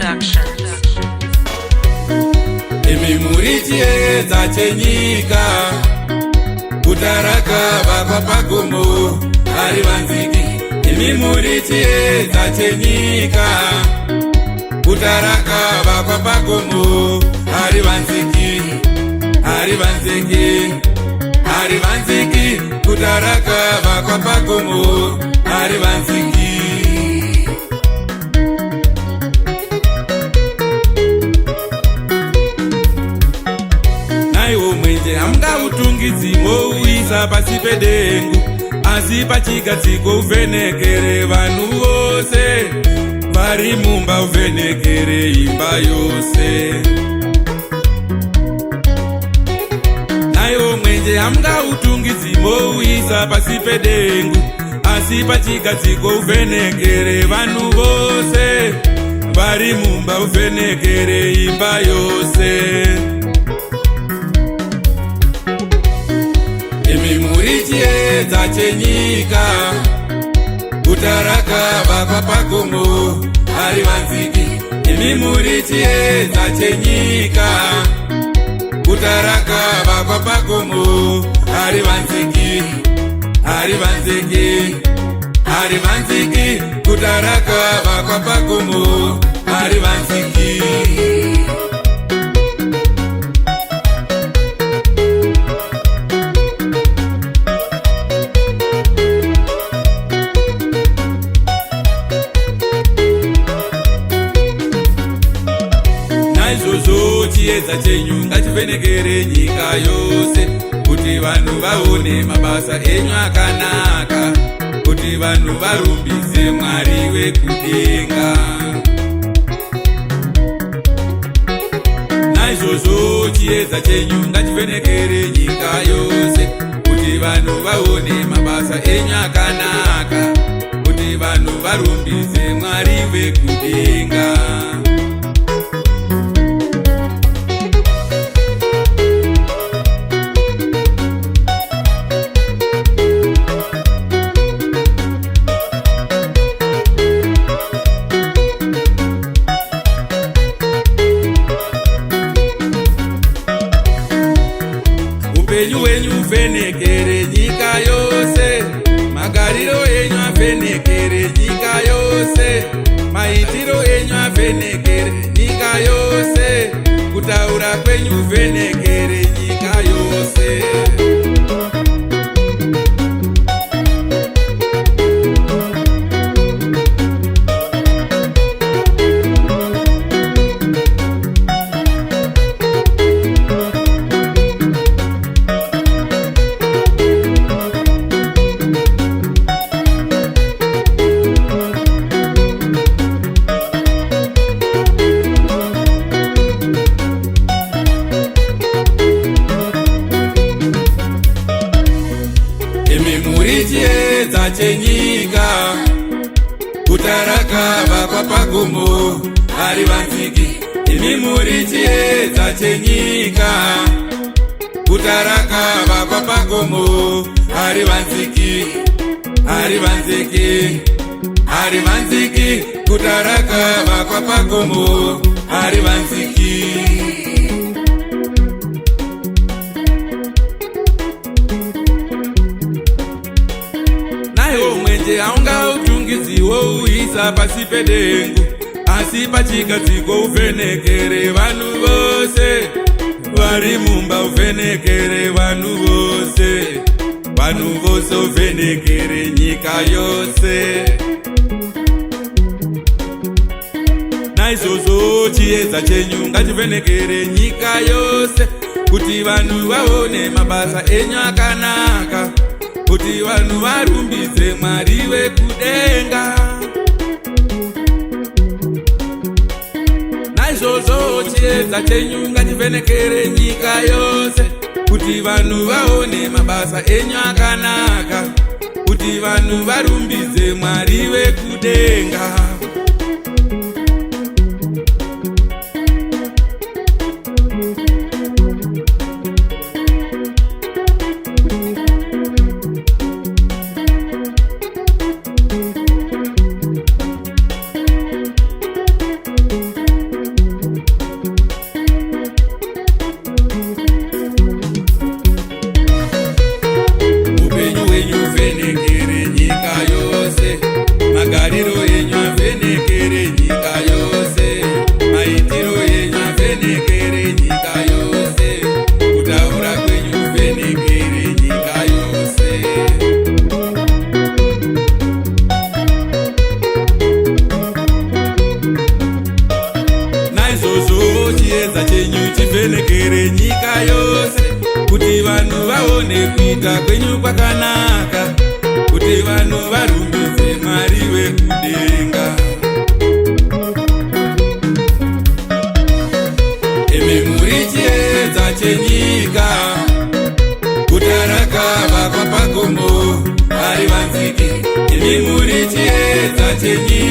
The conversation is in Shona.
Productions. Imi murichiedza chenyika, kutaraka vakwa pagomo ari vanziki. Imi murichiedza chenyika, kutaraka vakwa pagomo ari vanziki, ari vanziki, ari vanziki, kutaraka vakwa pagomo ari vanziki. Hamungautungidzwi mouisa pasi pedengu, asi pachigadziko uvhenekere vanhu vose vari mumba, uvhenekere imba yose. Naiwo mwenje hamungautungidzwi mouisa pasi pedengu, asi pachigadziko uvhenekere vanhu vose vari mumba, uvhenekere imba yose. Imi murichiedza chenyika, kutaraka vakwa pagomo ari vanziki. Imi murichiedza chenyika, kutaraka vakwa pagomo ari vanziki, ari vanziki, ari vanziki, kutaraka vakwa pagomo ari vanziki. Chiedza chenyu ngachivhenekere nyika yose, kuti vanhu vaone mabasa enyu akanaka, kuti vanhu varumbidze Mwari wekudenga. Naizvozvo chiedza chenyu ngachivhenekere nyika yose, kuti vanhu vaone mabasa enyu akanaka, kuti vanhu varumbidze Mwari wekudenga. Upenyu wenyu uvhenekere nyika yose, magariro enyu avhenekere nyika yose, maitiro enyu avhenekere nyika yose, kutaura kwenyu uvhenekere nyika yose. Imi murichiedza chenyika, kutaraka vakwa pagomo ari vanziki. Imi murichiedza chenyika, kutaraka vakwa pagomo ari vanziki, ari vanziki, ari vanziki, kutaraka vakwa pagomo ari vanziki. Haungautungidzwi wouisa pasi pedengu, asi pachigadziko uvhenekere vanhu vose vari mumba, uvhenekere vanhu vose, vanhu vose, uvhenekere nyika yose. Naizvozvo chiedza chenyu ngachivhenekere nyika yose, kuti vanhu vaone mabasa enyu akanaka, kuti vanhu varumbidze Mwari wekudenga. Naizvozvo chiedza chenyu ngachivhenekere nyika yose, kuti vanhu vaone mabasa enyu akanaka, kuti vanhu varumbidze Mwari wekudenga. kuti vanhu varumbidze Mwari wekudenga. Imi muri chiedza chenyika, guta rakavakwa pagombo vari vanziki. Imi muri chiedza chenyika,